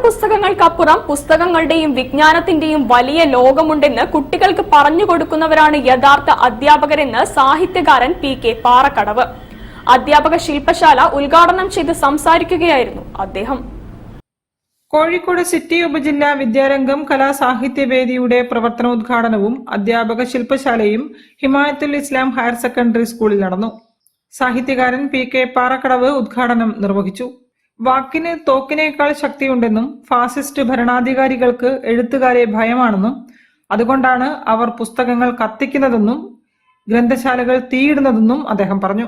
പാഠപുസ്തകങ്ങൾക്കപ്പുറം പുസ്തകങ്ങളുടെയും വിജ്ഞാനത്തിന്റെയും വലിയ ലോകമുണ്ടെന്ന് കുട്ടികൾക്ക് പറഞ്ഞുകൊടുക്കുന്നവരാണ് യഥാർത്ഥ അധ്യാപകരെന്ന് സാഹിത്യകാരൻ പി.കെ. പാറക്കടവ്. അധ്യാപക ശില്പശാല ഉദ്ഘാടനം ചെയ്ത് സംസാരിക്കുകയായിരുന്നു അദ്ദേഹം. കോഴിക്കോട് സിറ്റി ഉപജില്ലാ വിദ്യാരംഗം കലാസാഹിത്യവേദിയുടെ പ്രവർത്തനോദ്ഘാടനവും അധ്യാപക ശില്പശാലയും ഹിമായത്തുൽ ഇസ്ലാം ഹയർ സെക്കൻഡറി സ്കൂളിൽ നടന്നു. സാഹിത്യകാരൻ പി.കെ. പാറക്കടവ് ഉദ്ഘാടനം നിർവഹിച്ചു. വാക്കിന് തോക്കിനേക്കാൾ ശക്തിയുണ്ടെന്നും ഫാസിസ്റ്റ് ഭരണാധികാരികൾക്ക് എഴുത്തുകാരെ ഭയമാണെന്നും അതുകൊണ്ടാണ് അവർ പുസ്തകങ്ങൾ കത്തിക്കുന്നതെന്നും ഗ്രന്ഥശാലകൾ തീയിടുന്നതെന്നും അദ്ദേഹം പറഞ്ഞു.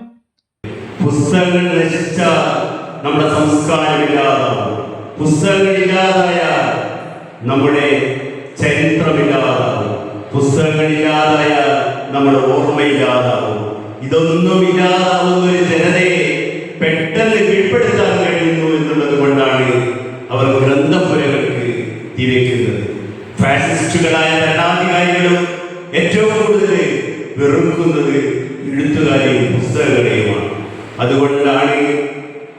പുസ്തകങ്ങൾ നശിച്ച നമ്മുടെ സംസ്കാരമില്ലാതാവും, പുസ്തകങ്ങളില്ലാതായ നമ്മുടെ ചരിത്രമില്ലാതാവും, പുസ്തകങ്ങളില്ലാതായ നമ്മുടെ ഓർമ്മയില്ലാതാവും. ഇതൊന്നുമില്ലാതാവുന്ന ഒരു ജനതയെ പെട്ടെന്ന് കീഴ്പ്പെടുത്താൻ കഴിയുന്നു എന്നുള്ളത് കൊണ്ടാണ് അവർ ഗ്രന്ഥപുരകൾക്ക് തിരക്കുന്നത്. ഫാസിസ്റ്റുകളായ ഭരണാധികാരികളും ഏറ്റവും കൂടുതൽ വെറുക്കുന്നത് എഴുത്തുകാരെയും പുസ്തകങ്ങളെയുമാണ്. അതുകൊണ്ടാണ്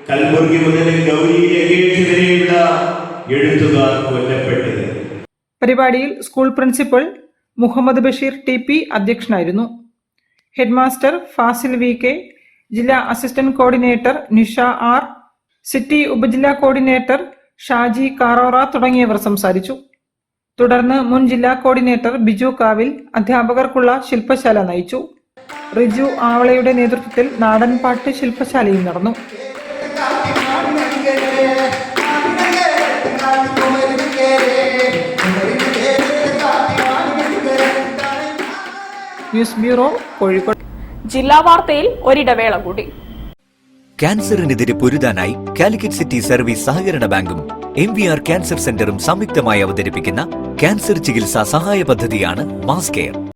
കൽബുർഗി മുതൽ ഗൗരി ലങ്കേഷ് വരെയുള്ള എഴുത്തുകാർ കൊല്ലപ്പെട്ടത്. പരിപാടിയിൽ school principal Muhammad Basheer TP. അധ്യക്ഷനായിരുന്നു. ഹെഡ്മാസ്റ്റർ ഫാസിൽ വി.കെ., ജില്ലാ assistant coordinator Nisha R., city ഉപജില്ലാ കോർഡിനേറ്റർ ഷാജി കാറോറ തുടങ്ങിയവർ സംസാരിച്ചു. തുടർന്ന് മുൻ ജില്ലാ കോർഡിനേറ്റർ ബിജു കാവിൽ അധ്യാപകർക്കുള്ള ശില്പശാല നയിച്ചു. റിജു ആവളയുടെ നേതൃത്വത്തിൽ നാടൻപാട്ട് ശില്പശാലയും നടന്നു. News bureau, Kozhikode. ജില്ലാ വാർത്തയിൽ ഒരിടവേള കൂടി. ക്യാൻസറിനെതിരെ പൊരുതാനായി കാലിക്കറ്റ് സിറ്റി സർവീസ് സഹകരണ ബാങ്കും MVR ക്യാൻസർ സെന്ററും സംയുക്തമായി അവതരിപ്പിക്കുന്ന ക്യാൻസർ ചികിത്സാ സഹായ പദ്ധതിയാണ് മാസ് കെയർ.